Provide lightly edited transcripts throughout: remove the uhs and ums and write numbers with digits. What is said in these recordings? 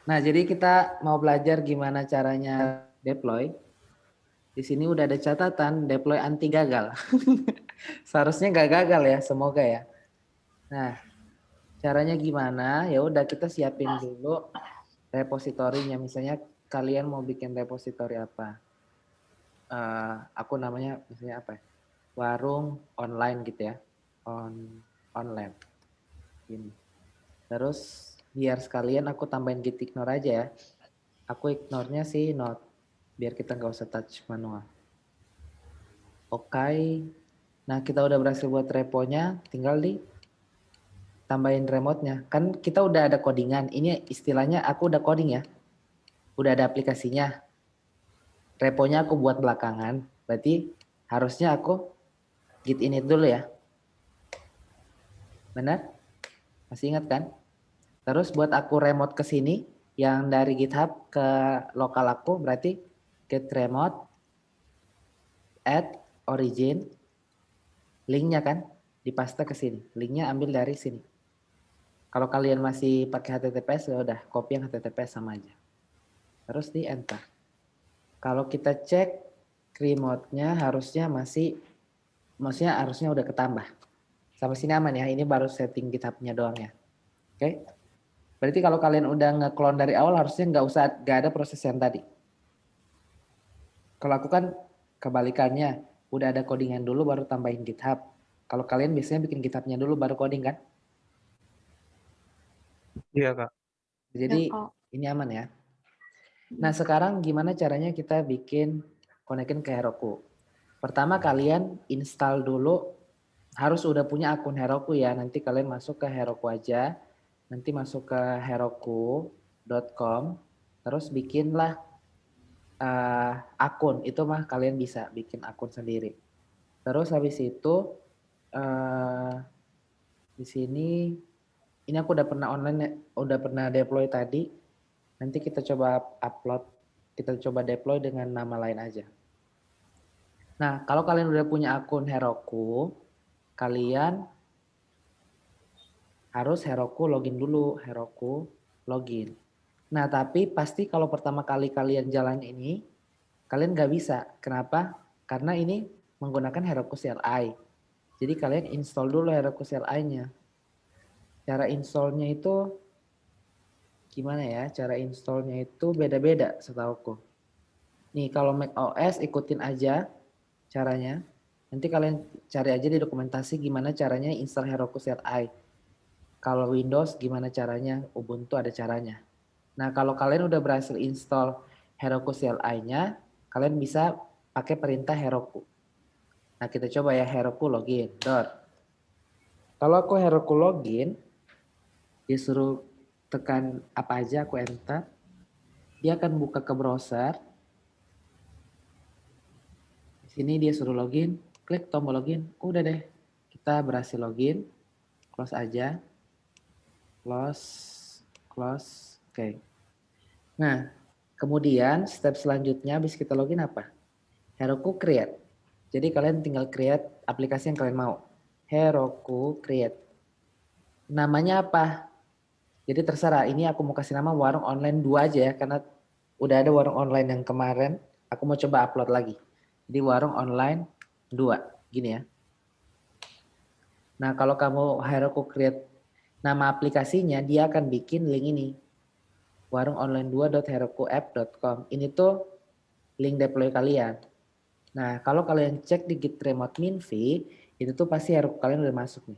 Nah, jadi kita mau belajar gimana caranya deploy. Di sini udah ada catatan deploy anti gagal. Seharusnya nggak gagal ya, semoga ya. Nah, caranya gimana? Ya udah kita siapin dulu repositorinya. Misalnya kalian mau bikin repositori apa? Aku namanya misalnya apa ya? Warung online gitu ya. Online. Ini. Terus biar sekalian aku tambahin git ignore aja ya. Aku ignore-nya sih not. Biar kita nggak usah touch manual. Oke. Nah, kita udah berhasil buat reponya, tinggal di tambahin remote-nya. Kan kita udah ada codingan. Ini istilahnya aku udah coding ya. Udah ada aplikasinya. Reponya aku buat belakangan. Berarti harusnya aku git init dulu ya. Benar? Masih ingat kan? Terus buat aku remote ke sini yang dari GitHub ke lokal aku berarti get remote add origin linknya kan dipaste ke sini. Linknya ambil dari sini. Kalau kalian masih pakai HTTPS ya udah copy yang HTTPS sama aja. Terus di enter. Kalau kita cek remote-nya maksudnya harusnya udah ketambah. Sampai sini aman ya. Ini baru setting GitHub-nya doang ya. Oke. Berarti kalau kalian udah nge-clone dari awal harusnya nggak ada proses yang tadi. Kalau aku kan kebalikannya, udah ada codingan dulu baru tambahin GitHub. Kalau kalian biasanya bikin GitHub-nya dulu baru coding kan? Iya, Kak. Jadi ini aman ya. Nah, sekarang gimana caranya kita bikin konekin ke Heroku? Pertama kalian install dulu, harus udah punya akun Heroku ya. Nanti kalian masuk ke Heroku aja. Nanti masuk ke heroku.com. Terus bikinlah akun. Itu mah kalian bisa bikin akun sendiri. Terus habis itu di sini ini aku udah pernah online, udah pernah deploy tadi. Nanti kita coba upload, kita coba deploy dengan nama lain aja. Nah, kalau kalian udah punya akun Heroku, kalian harus Heroku login dulu, Heroku login. Nah, tapi pasti kalau pertama kali kalian jalan ini, kalian nggak bisa. Kenapa? Karena ini menggunakan Heroku CLI. Jadi kalian install dulu Heroku CLI-nya. Cara installnya itu gimana ya? Cara installnya itu beda-beda setauku. Nih kalau Mac OS ikutin aja caranya. Nanti kalian cari aja di dokumentasi gimana caranya install Heroku CLI. Kalau Windows gimana caranya, Ubuntu ada caranya. Nah kalau kalian udah berhasil install Heroku CLI-nya, kalian bisa pakai perintah Heroku. Nah kita coba ya Heroku login. Kalau aku Heroku login, disuruh tekan apa aja aku enter, dia akan buka ke browser. Di sini dia suruh login, klik tombol login, udah deh. Kita berhasil login, close aja, close, oke. Nah, kemudian step selanjutnya habis kita login apa? Heroku create. Jadi kalian tinggal create aplikasi yang kalian mau. Heroku create. Namanya apa? Jadi terserah, ini aku mau kasih nama warung online 2 aja ya, karena udah ada warung online yang kemarin, aku mau coba upload lagi. Jadi warung online 2, gini ya. Nah kalau kamu Heroku create nama aplikasinya, dia akan bikin link ini. warungonline2.herokuapp.com. Ini tuh link deploy kalian. Nah kalau kalian cek di git remote minv, itu tuh pasti Heroku kalian udah masuk nih.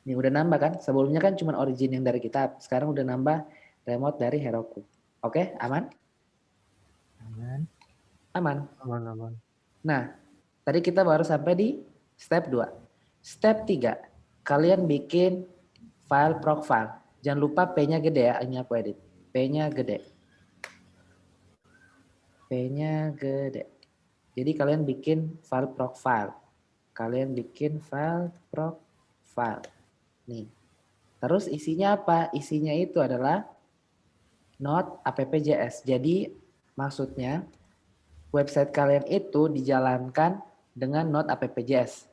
Nih udah nambah kan? Sebelumnya kan cuma origin yang dari GitHub. Sekarang udah nambah remote dari Heroku. Oke, aman? Aman. Aman. Aman. Nah, tadi kita baru sampai di step 2. Step 3, kalian bikin file profile. Jangan lupa P-nya gede ya, ini aku edit. P-nya gede. P-nya gede. Jadi kalian bikin file profile. Kalian bikin file profile. Nih. Terus isinya apa? Isinya itu adalah Node app.js. Jadi maksudnya website kalian itu dijalankan dengan Node app.js.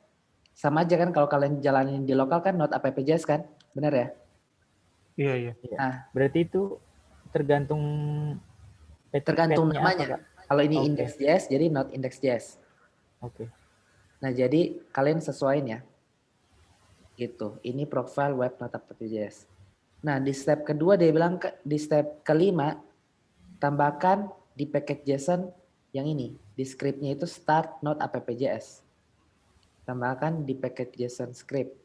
Sama aja kan kalau kalian jalanin di lokal kan Node app.js kan? Benar ya? Iya. Nah, Berarti itu tergantung Tergantung petnya apa, namanya. Kak? Kalau ini Oke. index.js, jadi not index.js. Oke. Nah, jadi kalian sesuaiin ya. Gitu. Ini profile web not app.js. Nah, di step kedua dia bilang di step kelima tambahkan di package JSON yang ini. Di scriptnya itu start not app.js. Tambahkan di package JSON script.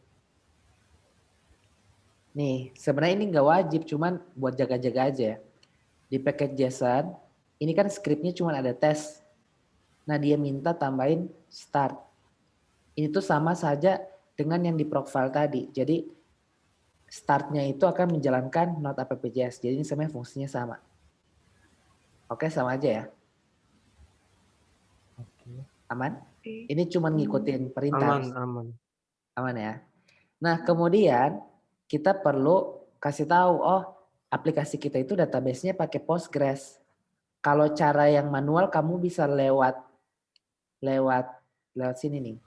Nih, sebenarnya ini nggak wajib, cuman buat jaga-jaga aja ya. Di package JSON, ini kan scriptnya cuma ada tes. Nah, dia minta tambahin start. Ini tuh sama saja dengan yang di profile tadi. Jadi, startnya itu akan menjalankan not app.js. Jadi, ini sebenarnya fungsinya sama. Oke, sama aja ya. Oke. Aman? Ini cuma ngikutin perintah. Aman. Aman ya. Nah, kemudian kita perlu kasih tahu, oh, aplikasi kita itu database-nya pakai Postgres. Kalau cara yang manual kamu bisa lewat sini nih.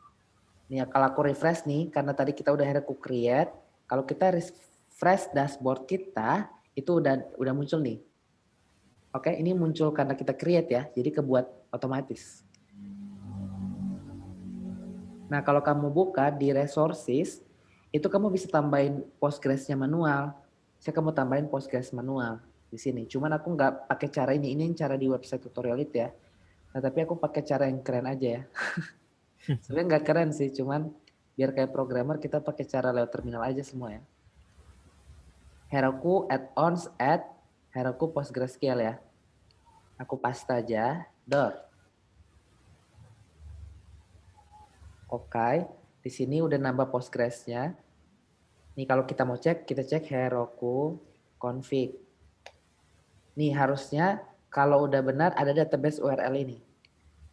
Nih, kalau aku refresh nih, karena tadi kita udah aku create, kalau kita refresh dashboard kita, itu udah muncul nih. Oke, ini muncul karena kita create ya, jadi kebuat otomatis. Nah, kalau kamu buka di resources, itu kamu bisa tambahin Postgres-nya manual. Saya kamu tambahin Postgres manual di sini. Cuman aku nggak pakai cara ini yang cara di website tutorial itu ya. Nah, tapi aku pakai cara yang keren aja ya. Sebenarnya nggak keren sih, cuman biar kayak programmer kita pakai cara lewat terminal aja semua ya. Heroku add-ons add Heroku PostgreSQL ya. Aku paste aja, Oke, di sini udah nambah Postgres-nya. Nih kalau kita mau cek, kita cek Heroku config. Nih harusnya kalau udah benar ada database URL ini.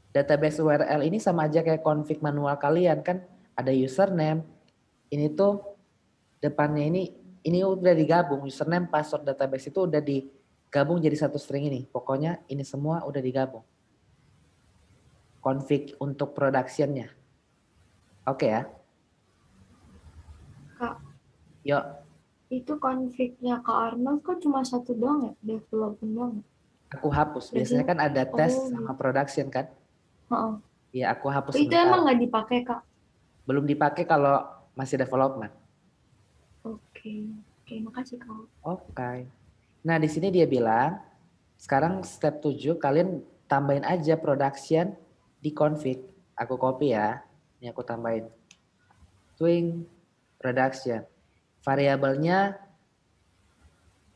Database URL ini sama aja kayak config manual kalian kan, ada username. Ini tuh depannya ini udah digabung, username, password database itu udah digabung jadi satu string ini. Pokoknya ini semua udah digabung. Config untuk production-nya. Oke ya. Kak, Yuk, itu config-nya Kak Arnold kok cuma satu doang ya? Development doang. aku hapus. Biasanya kan ada tes sama production kan? Heeh. Iya, aku hapus Itu sebentar. emang nggak dipakai Kak? Belum dipakai kalau masih development. Oke, makasih Kak. Oke. Nah, di sini dia bilang, sekarang step 7 kalian tambahin aja production di config. Aku copy ya. Ini aku tambahin. Twing production. Variabelnya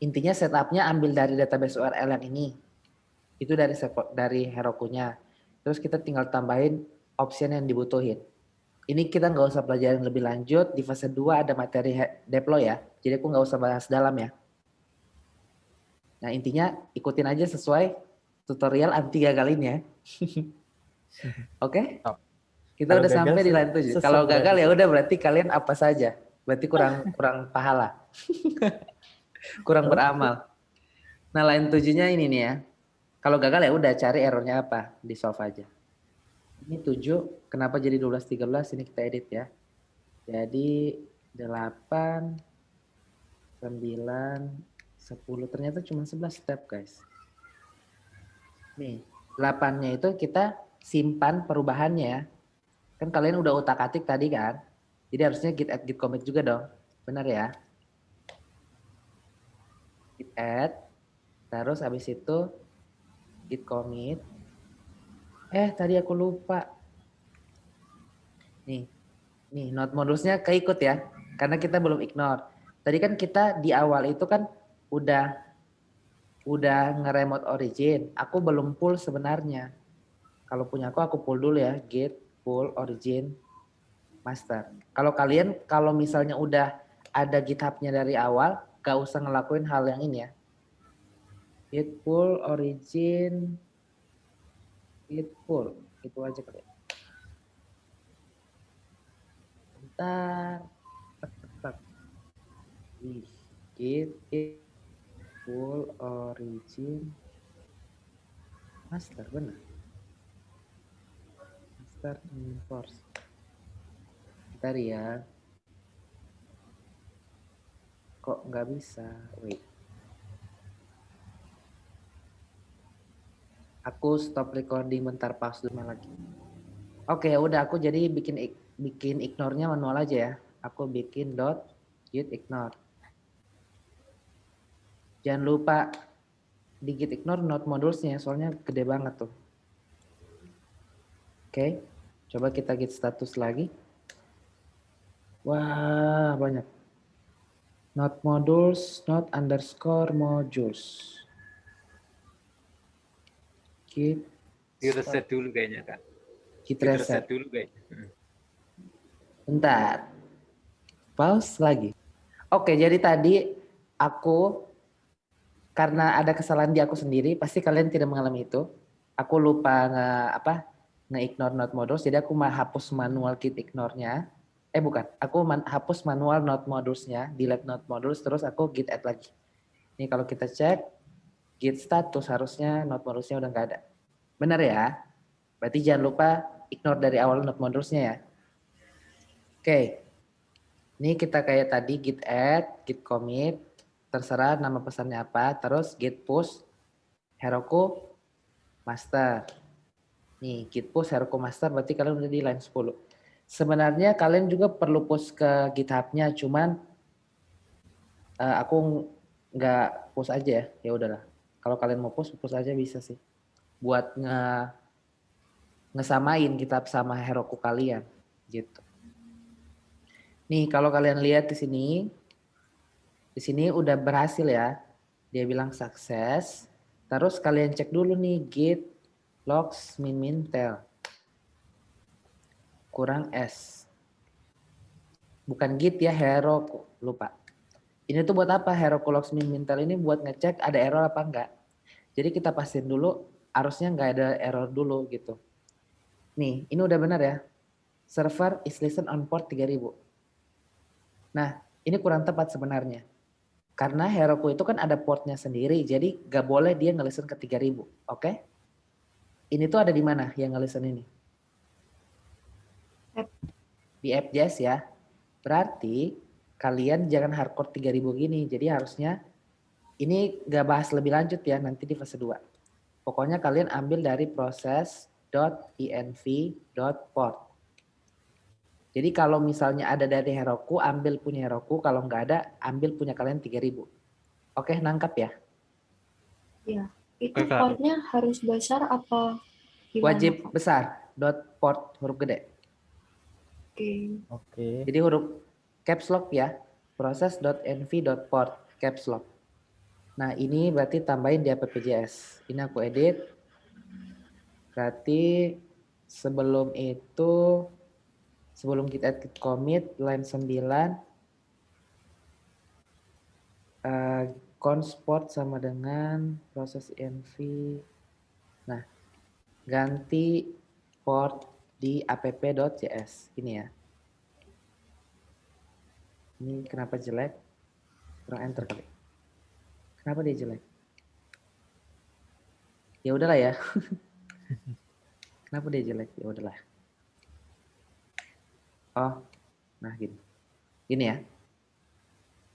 intinya setupnya ambil dari database URL yang ini. Itu dari Heroku-nya. Terus kita tinggal tambahin option yang dibutuhin. Ini kita nggak usah pelajarin lebih lanjut. Di fase 2 ada materi deploy ya. Jadi aku nggak usah bahas dalam ya. Nah intinya ikutin aja sesuai tutorial anti gagalin ya. Oke? Kita Kalau udah gagal sampai di line 7. sesat Kalau gagal berarti, ya Kak. udah berarti kalian apa saja. Berarti kurang pahala. Kurang Oke. beramal. Nah line 7-nya ini nih ya. Kalau gagal ya udah cari errornya apa, di solve aja. Ini 7, kenapa jadi 12 13 ini kita edit ya. Jadi 8 9 10 ternyata cuma 11 step guys. Nih, 8-nya itu kita simpan perubahannya ya. Kan kalian udah utak-atik tadi kan. Jadi harusnya git add git commit juga dong. Benar ya? Git add, terus habis itu git commit. Tadi aku lupa. Nih node modulsnya keikut ya. Karena kita belum ignore. Tadi kan kita di awal itu kan udah nge-remote origin. Aku belum pull sebenarnya. Kalau punya aku pull dulu ya. Git pull origin master. Kalau kalian kalau misalnya udah ada GitHub-nya dari awal, gak usah ngelakuin hal yang ini ya. Git pull origin, git pull, itu aja kali. Bentar, tak. Git pull origin master, benar. Master enforce. Bentar ya. Kok nggak bisa? Wait. Aku stop recording bentar, pause dulu lagi. Oke, udah aku jadi bikin ignore-nya manual aja ya. Aku bikin git ignore. Jangan lupa di git ignore node modules-nya, soalnya gede banget tuh. Oke, coba kita git status lagi. Wah, banyak. Node modules, node underscore modules. Git Di reset dulu kayaknya, Kak. git Di reset. reset dulu kayaknya. Bentar. Pause lagi. Oke, jadi tadi aku karena ada kesalahan di aku sendiri, pasti kalian tidak mengalami itu. Aku lupa nge-ignore node modules, jadi aku hapus manual git ignore-nya. Bukan, aku hapus manual node modules-nya, delete node modules, terus aku git add lagi. Ini kalau kita cek, git status harusnya node modules-nya udah nggak ada. Benar ya? Berarti jangan lupa ignore dari awal node modules-nya ya. Oke, ini kita kayak tadi git add, git commit, terserah nama pesannya apa, terus git push, Heroku master. Nih, git push Heroku master berarti kalian udah di line 10. Sebenarnya kalian juga perlu push ke GitHub-nya, cuman aku nggak push aja ya. Ya udahlah. Kalau kalian mau push aja bisa sih. Buat ngesamain GitHub sama Heroku kalian gitu. Nih, kalau kalian lihat di sini udah berhasil ya. Dia bilang sukses. Terus kalian cek dulu nih git logs min-mintel. Kurang S. Bukan git ya, Heroku. Lupa. Ini tuh buat apa? Heroku logs min-mintel ini buat ngecek ada error apa enggak. Jadi kita pastiin dulu, harusnya nggak ada error dulu gitu. Nih, ini udah benar ya. Server is listen on port 3000. Nah, ini kurang tepat sebenarnya. Karena Heroku itu kan ada portnya sendiri, jadi nggak boleh dia nge-listen ke 3000. Oke? Ini tuh ada di mana yang nge-listen ini? Di app.js ya. Berarti kalian jangan hardcore 3000 gini. Jadi harusnya ini nggak bahas lebih lanjut ya nanti di fase 2. Pokoknya kalian ambil dari proses.env.port. Jadi kalau misalnya ada dari Heroku, ambil punya Heroku. Kalau nggak ada, ambil punya kalian 3000. Oke, nangkap ya? Ya, itu Oke, Kak. portnya harus besar apa gimana, Wajib Kak? besar. .port huruf gede. Oke. Jadi huruf caps lock ya. Proses.env.port caps lock. Nah, ini berarti tambahin di app.js. Ini aku edit. Berarti sebelum git add git commit line 9 consport sama dengan proses env. Nah, ganti port di app.js. Ini ya. Ini kenapa jelek? Kurang enter kali. Kenapa dia jelek? Ya udahlah ya. Kenapa dia jelek? Ya udahlah. Oh, nah gini. Gini ya.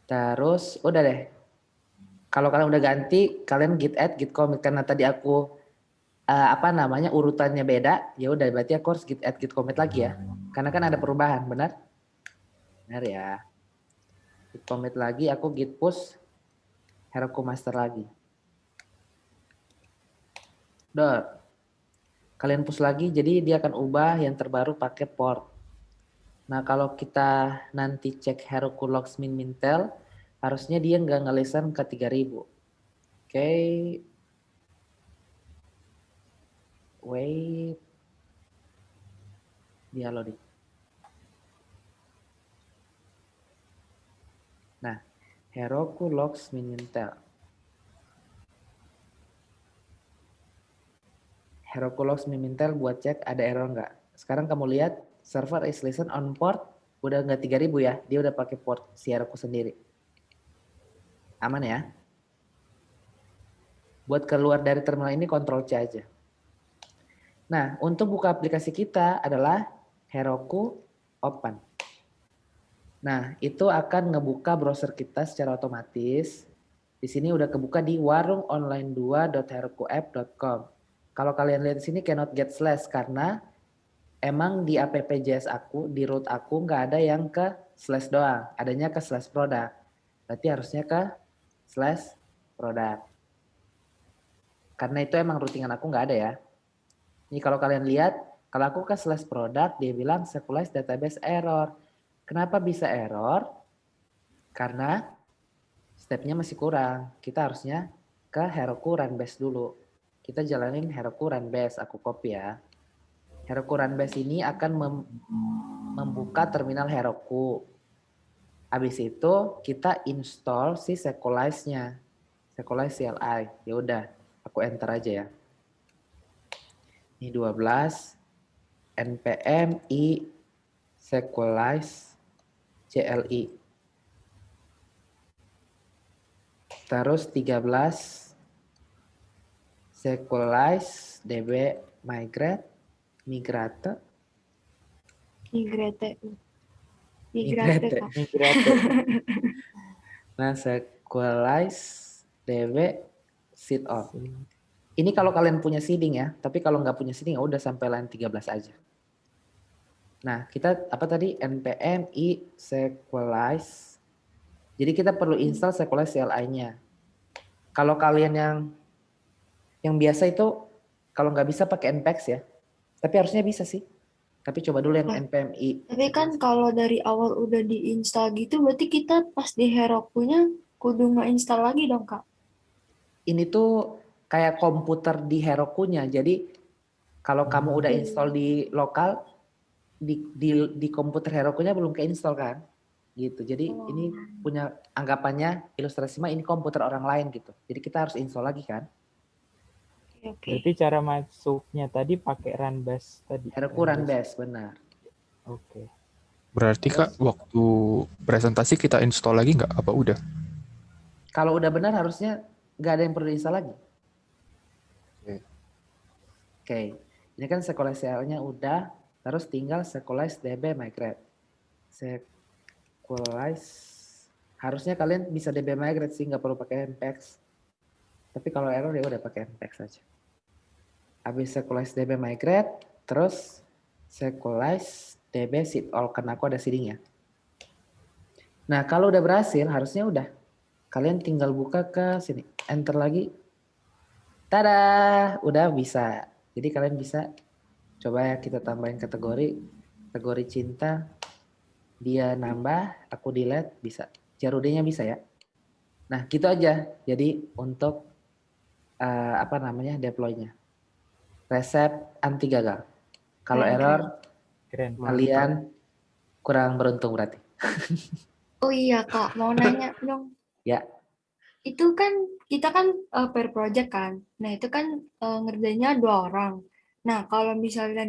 Terus udah deh. Kalau kalian udah ganti, kalian git add, git commit karena tadi aku urutannya beda, ya udah berarti aku harus git add, git commit lagi ya. Karena kan ada perubahan, benar? Benar ya. Git commit lagi, aku git push Heroku master lagi. Kalian push lagi, jadi dia akan ubah yang terbaru pakai port. Nah, kalau kita nanti cek Heroku logs min-mintel, harusnya dia nggak nge-listen ke 3000. Oke. Wait. Dia loading. Nah, Heroku logs min-mintel. Heroku logs min-mintel buat cek ada error nggak. Sekarang kamu lihat server is listen on port udah nggak 3000 ya, dia udah pakai port si Heroku sendiri. Aman ya? Buat keluar dari terminal ini Ctrl C aja. Nah, untuk buka aplikasi kita adalah Heroku open. Nah, itu akan ngebuka browser kita secara otomatis. Di sini udah kebuka di warungonline2.herokuapp.com. Kalau kalian lihat di sini cannot get slash karena emang di app.js aku, di root aku nggak ada yang ke slash doang, adanya ke slash product. Berarti harusnya ke slash product. Karena itu emang routingan aku nggak ada ya. Ini kalau kalian lihat, kalau aku ke slash product, dia bilang Sequelize database error. Kenapa bisa error? Karena stepnya masih kurang. Kita harusnya ke Heroku run base dulu. Kita jalanin Heroku run base, aku copy ya. Heroku run base ini akan membuka terminal Heroku. Habis itu kita install si Sequelize-nya. Sequelize CLI. Ya udah, aku enter aja ya. Ini 12 npm i Sequelize CLI. Terus 13 Sequelize db migrate. Nah, Sequelize db seed off. Ini kalau kalian punya seeding ya, tapi kalau nggak punya seeding ya udah sampai line 13 aja. Nah, kita apa tadi npm i Sequelize. Jadi kita perlu install Sequelize CLI-nya. Kalau kalian yang biasa itu kalau nggak bisa pakai npx ya. Tapi harusnya bisa sih. Tapi coba dulu yang npm i. Tapi kan kalau dari awal udah diinstal gitu, berarti kita pas di Heroku-nya kudu nge-install lagi dong, Kak? Ini tuh kayak komputer di Heroku-nya. Jadi kalau kamu udah install di lokal, di komputer Heroku-nya belum ke-install kan? Gitu. Jadi ini punya anggapannya ilustrasi mah ini komputer orang lain gitu. Jadi kita harus install lagi kan? Oke. Berarti cara masuknya tadi pakai run base tadi. Heroku run base, benar. Oke. Berarti Kak, waktu presentasi kita install lagi nggak? Apa udah? Kalau udah benar harusnya nggak ada yang perlu install lagi. Oke. Ini kan Sequelize CL-nya udah, terus tinggal Sequelize db migrate. Sequelize, harusnya kalian bisa db migrate sih, nggak perlu pakai npx. Tapi kalau error ya udah pakai npx aja. Habis Sequelize db migrate, terus Sequelize db seed all, karena aku ada seedingnya. Nah, kalau udah berhasil, harusnya udah. Kalian tinggal buka ke sini, enter lagi. Tada, udah bisa. Jadi kalian bisa coba ya kita tambahin kategori cinta, dia nambah, aku delete, bisa. CRUD-nya bisa ya. Nah, gitu aja. Jadi untuk deploy-nya. Resep anti gagal. Kalau error, Keren. kalian kurang beruntung berarti. Oh iya, Kak, mau nanya dong. Ya. Itu kan kita kan per project kan. Nah, itu kan ngerjainnya 2 orang. Nah, kalau misalnya